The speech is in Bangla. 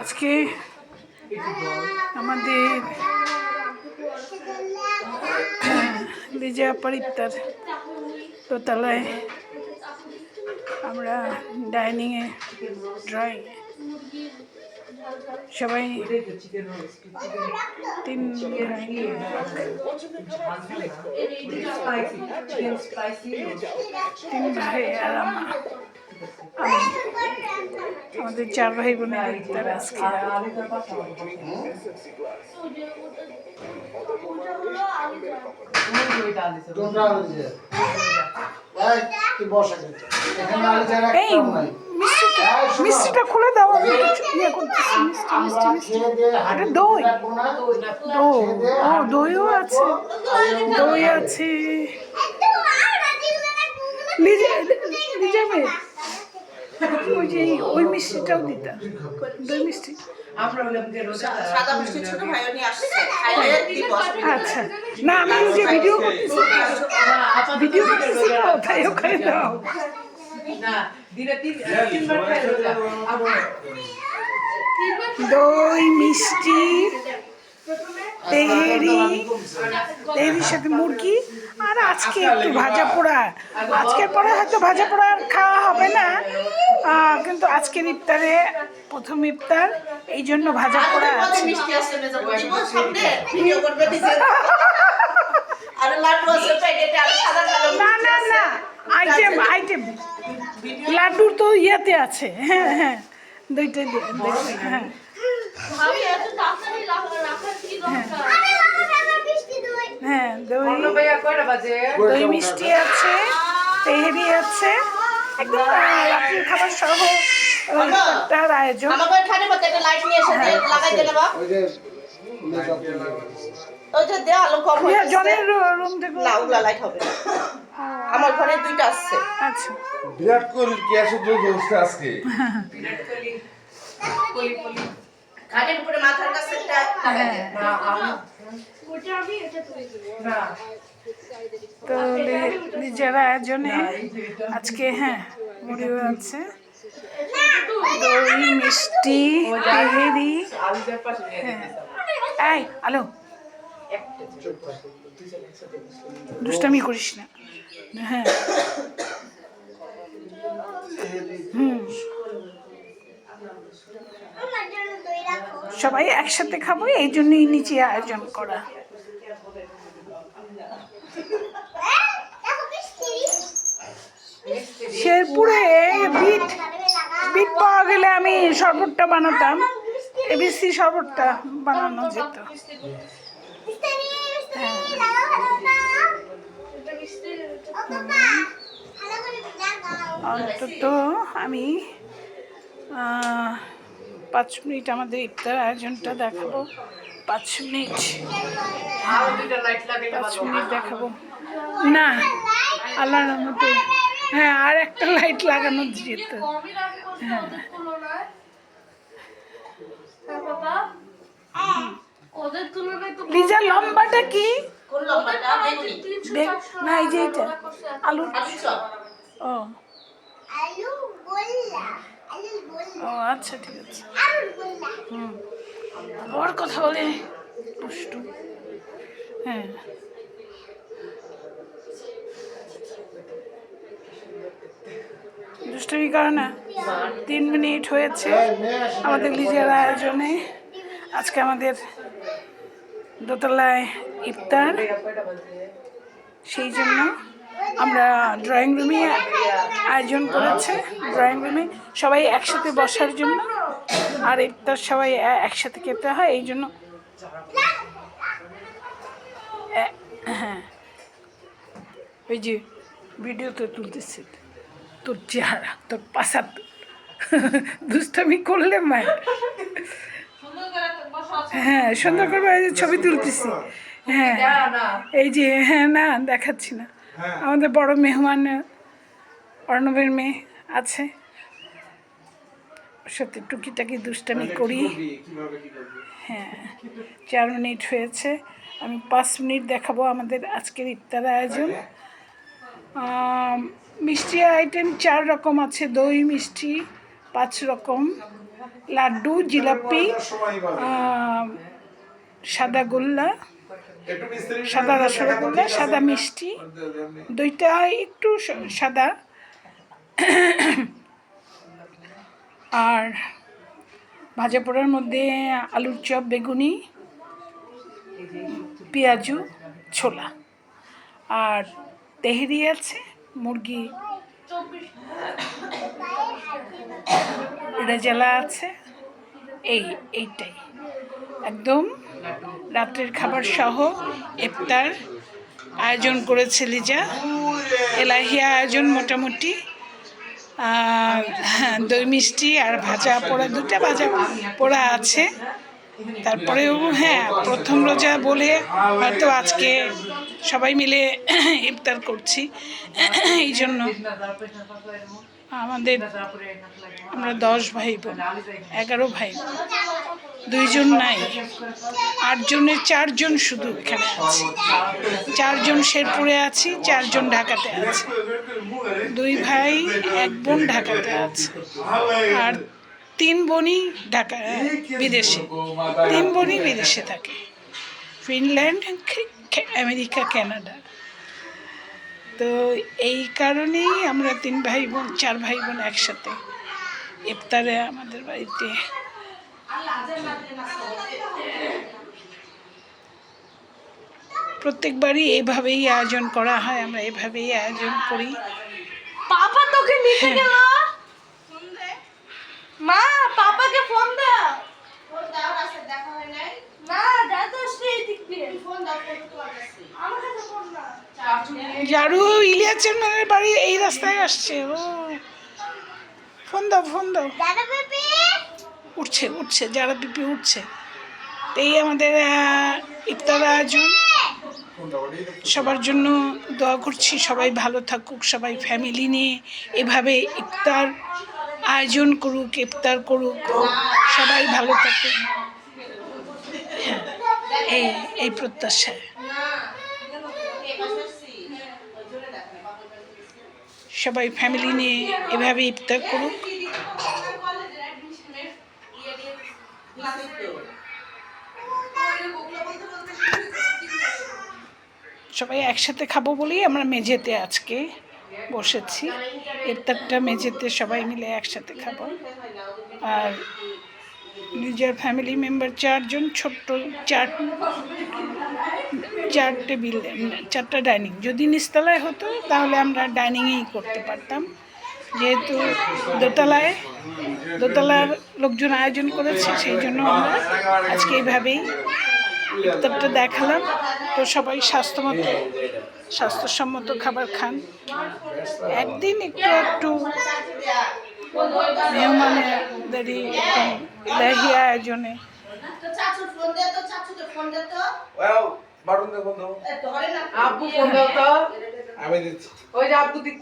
আজকে আমাদের লিজা আপার ইফতার দোতলায়, আমরা ডাইনিংয়ে ড্রয়িং সবাই তিন ভাই আর আমাদের 4 ভাই বোনের ইফতার আজকে। এই মিষ্টিটা খুলে দাও, আমি ইয়ে করতেছি। মিষ্টি এটা দই, দইও আছে, দই আছে। লিজাবে ওই যে ওই মিষ্টিটাও দিতা, দই মিষ্টি। আচ্ছা, না আমি যে ভিডিও করতেছি তো তাই ওখানে দাও। দই মিষ্টি, তেহেরির সাথে মুরগি, আর আজকে একটু ভাজা পোড়া। আজকের পরে হয়তো ভাজা পোড়া খাওয়া হবে না, কিন্তু আজকের ইফতারে প্রথম ইফতার, এই জন্য ভাজা পোড়া আছে। না আইটেম লাড্ডুর তো ইয়েতে আছে। হ্যাঁ দুইটাই হ্যাঁ হ্যাঁ, দই মিষ্টি আছে, তেহেরি আছে, একদম রাত্রির খাবার সহ ইফতার আয়োজন। জনের রুম থেকে আমার ঘরে দুইটা আছে। আচ্ছা, বিরাট কোহলি কি আসলে দোস্ত আজকে ঘাটের উপরে মাথার কাছে তো নিজের আয়োজনে আজকে মুড়িও আছে, দই মিষ্টি, তেহেরি। এই আলো, দুষ্টামি করিস না। হ্যাঁ সবাই একসাথে খাবো, এই জন্যই নিচে আয়োজন করা। শেরপুরে বিট পাওয়া গেলে আমি শরবতটা বানাতাম, এবিসি শরবতটা বানানো যেত। অন্তত আমি 5 মিনিট আমাদের ইফতার আয়োজনটা দেখাবো। 5 মিনিট দেখাবো না, আল্লাহর রহমতে। হ্যাঁ, আর একটা লাইট লাগানো যেত। হ্যাঁ লিজা, লম্বাটা কি? না এই যে এটা আলু। ও আচ্ছা, ঠিক আছে। ওর কথা বলে দুষ্টু। হ্যাঁ, দুষ্টুমি করে না। 3 মিনিট হয়েছে আমাদের লিজার আয়োজনে। আজকে আমাদের দোতলায় ইফতার, সেই জন্য আমরা ড্রয়িং রুমে আয়োজন করেছে। ড্রয়িং রুমে সবাই একসাথে বসার জন্য, আর ইফতার সবাই একসাথে খেতে হয়, এই জন্য। হ্যাঁ, ওই যে ভিডিওতে তুলতেছে তোর চেহারা, তোর পাশা, দুষ্টামি করলে মায়ের। হ্যাঁ, সুন্দর করে ছবি তুলতেছি। হ্যাঁ এই যে, হ্যাঁ না দেখাচ্ছি না, আমাদের বড় মেহমান অর্ণবের মেয়ে আছে, ওর সাথে টুকিটাকি দুষ্টামি করি। হ্যাঁ, 4 মিনিট হয়েছে, আমি 5 মিনিট দেখাবো আমাদের আজকের ইফতার আয়োজন। মিষ্টি আইটেম 4 রকম আছে, দই মিষ্টি 5 রকম, লাড্ডু, জিলাপি, সাদা গোল্লা, সাদা রসগোল্লা, সাদা মিষ্টি, দুইটা একটু সাদা, আর ভাজা পোড়ার মধ্যে আলুর চপ, বেগুনি, পেঁয়াজু, ছোলা, আর তেহেরি আছে, মুরগি রেজালা আছে। এইটাই একদম রাত্রের খাবার সহ ইফতার আয়োজন করেছে লিজা। এলাহি আয়োজন মোটামুটি, দই মিষ্টি আর ভাজা পোড়া, দুটা ভাজা পোড়া আছে। তারপরেও হ্যাঁ, প্রথম রোজা বলে হয়তো আজকে সবাই মিলে ইফতার করছি, এই জন্য আমরা 10 ভাই বোন, 11 ভাই বোন, 2 জন নাই, 8 জনের 4 জন শুধু এখানে আছে, 4 জন শেরপুরে আছি, 4 জন ঢাকাতে আছে, 2 ভাই 1 বোন ঢাকাতে আছে, আর 3 বোনই ঢাকা বিদেশে, 3 বোনই বিদেশে থাকে, ফিনল্যান্ড, আমেরিকা, কানাডা। তো এই কারণেই আমরা 3 ভাই বোন, 4 ভাই বোন একসাথে ইফতারে আমাদের বাড়িতে। প্রত্যেকবারই এভাবেই আয়োজন করা হয়, আমরা এভাবেই আয়োজন করি। পাপা তোকে নিতে গেল, মা পাপাকে ফোন দাও। ফোন দাও, রাস্তায় দেখা হয় নাই। না দাদা আসলে এদিক দিয়ে ফোন দাও, ফোন তো আসছে আমার কাছে, ফোন না। জারু ইলিয়াস চেয়ারম্যানের বাড়ি এই রাস্তায় আসছে। ও ফোন দাও, ফোন দাও। উঠছে যারা পিপি উঠছে। এই আমাদের ইফতার আয়োজন, সবার জন্য দোয়া করছি, সবাই ভালো থাকুক, সবাই ফ্যামিলি নিয়ে এভাবে ইফতার আয়োজন করুক, ইফতার করুক, সবাই ভালো থাকুক, এই প্রত্যাশায় সবাই ফ্যামিলি নিয়ে এভাবে ইফতার করুক। সবাই একসাথে খাবো বলেই আমরা মেঝেতে আজকে বসেছি, ইফতারটা মেঝেতে সবাই মিলে একসাথে খাবো। আর নিজের ফ্যামিলি মেম্বার 4 জন, ছোট্ট 4 টেবিল, 4টা ডাইনিং। যদি নিচতলায় হতো তাহলে আমরা ডাইনিংয়েই করতে পারতাম, যেহেতু দোতলার লোকজন আয়োজন করেছে, সেই জন্য আমরা আজকে এইভাবেই ইফতারটা দেখালাম। তো সবাই স্বাস্থ্যসম্মত খাবার একদিন একটু মেহমানদারি, ইলাহি আয়োজনে। বাটন দেখো, আব্বু ফোন দাও তো, আমি দিচ্ছি। ওই যে আব্বু দিচ্ছে।